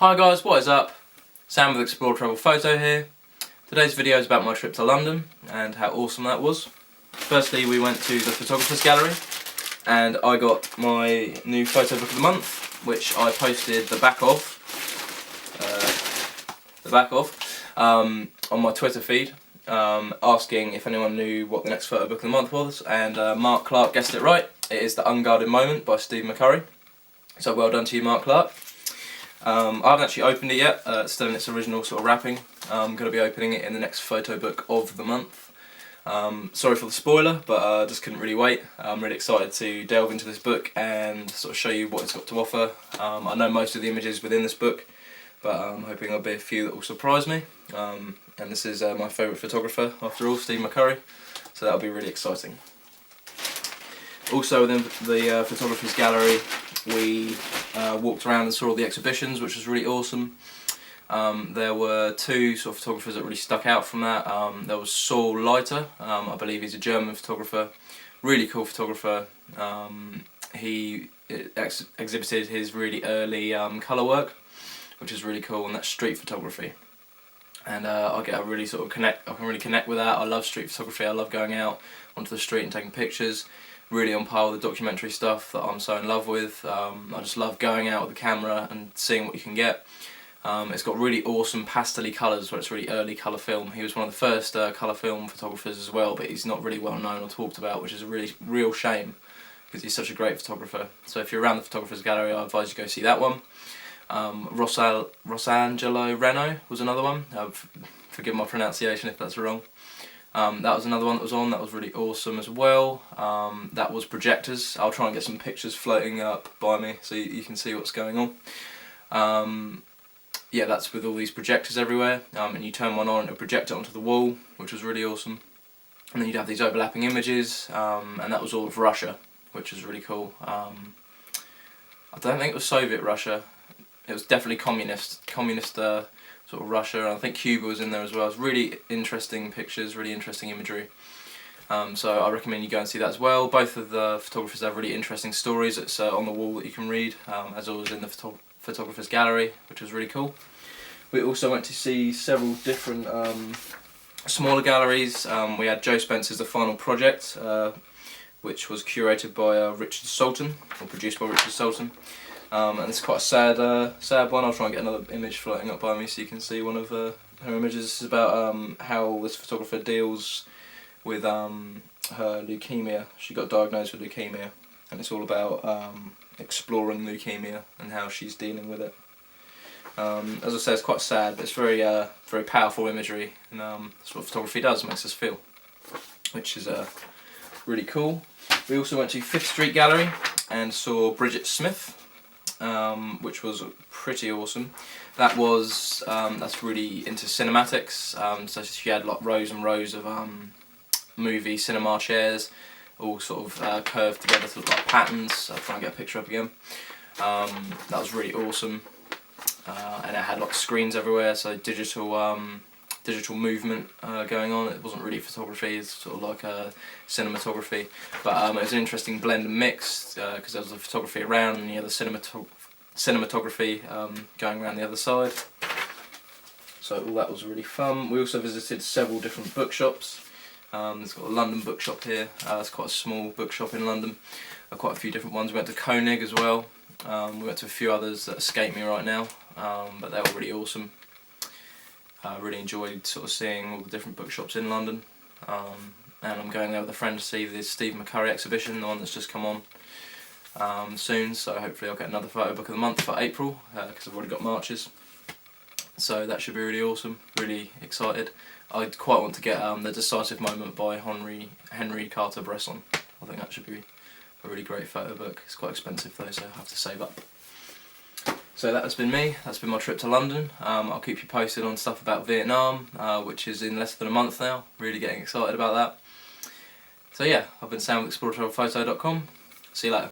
Hi guys, what is up? Sam with Explore Travel Photo here. Today's video is about my trip to London and how awesome that was. Firstly, we went to the Photographer's Gallery and I got my new photo book of the month, which I posted the back of on my Twitter feed, asking if anyone knew what the next photo book of the month was, and Mark Clark guessed it right. It is The Unguarded Moment by Steve McCurry. So well done to you, Mark Clark. I haven't actually opened it yet, it's still in its original sort of wrapping. I'm going to be opening it in the next photo book of the month. Sorry for the spoiler, but I just couldn't really wait. I'm really excited to delve into this book and sort of show you what it's got to offer. I know most of the images within this book, but I'm hoping there'll be a few that will surprise me. And this is my favourite photographer, after all, Steve McCurry, so that'll be really exciting. Also within the Photographer's Gallery, we walked around and saw all the exhibitions, which was really awesome. There were two sort of photographers that really stuck out from that. There was Saul Leiter, I believe he's a German photographer, really cool photographer. He exhibited his really early colour work, which is really cool, and that's street photography. And I can really connect with that. I love street photography. I love going out onto the street and taking pictures. Really on par with the documentary stuff that I'm so in love with. I just love going out with the camera and seeing what you can get. It's got really awesome pastel-y colours, where it's really early colour film. He was one of the first colour film photographers as well, but he's not really well known or talked about, which is a real shame, because he's such a great photographer. So if you're around the Photographer's Gallery, I advise you go see that one. Rosangelo Reno was another one. Forgive my pronunciation if that's wrong. That was another one that was on. That was really awesome as well. That was projectors. I'll try and get some pictures floating up by me so you can see what's going on. Yeah, that's with all these projectors everywhere, and you turn one on and it'll project it onto the wall, which was really awesome. And then you'd have these overlapping images, and that was all of Russia, which was really cool. I don't think it was Soviet Russia. It was definitely communist sort of Russia, and I think Cuba was in there as well. It's really interesting pictures, really interesting imagery. So I recommend you go and see that as well. Both of the photographers have really interesting stories that's on the wall that you can read, as always in the Photographer's Gallery, which was really cool. We also went to see several different smaller galleries. We had Joe Spencer's The Final Project, which was curated by Richard Sultan, or produced by Richard Sultan. And it's quite a sad one. I'll try and get another image floating up by me so you can see one of her images. This is about how this photographer deals with her leukemia. She got diagnosed with leukemia, and it's all about exploring leukemia and how she's dealing with it. As I say, it's quite sad, but it's very powerful imagery, and that's what photography does, makes us feel, which is really cool. We also went to Fifth Street Gallery and saw Bridget Smith, which was pretty awesome. That's really into cinematics. So she had like rows and rows of movie cinema chairs, all sort of curved together to look like patterns. I'll try and get a picture up again. That was really awesome, and it had like screens everywhere, so digital movement going on. It wasn't really photography, it's sort of like cinematography, but it was an interesting blend and mix, because there was the photography around and the other cinematography going around the other side. So all that was really fun. We also visited several different bookshops. There's got a London bookshop here. It's quite a small bookshop in London. Quite a few different ones. We went to Koenig as well. We went to a few others that escape me right now, but they were really awesome. I really enjoyed sort of seeing all the different bookshops in London, and I'm going there with a friend to see the Steve McCurry exhibition, the one that's just come on soon, so hopefully I'll get another photo book of the month for April, because I've already got March's, so that should be really awesome. Really excited. I quite want to get The Decisive Moment by Henry Carter-Bresson. I think that should be a really great photo book. It's quite expensive though, so I have to save up. So that has been me, that's been my trip to London. I'll keep you posted on stuff about Vietnam, which is in less than a month now. Really getting excited about that. So yeah, I've been Sam with ExploreTravelPhoto.com. See you later.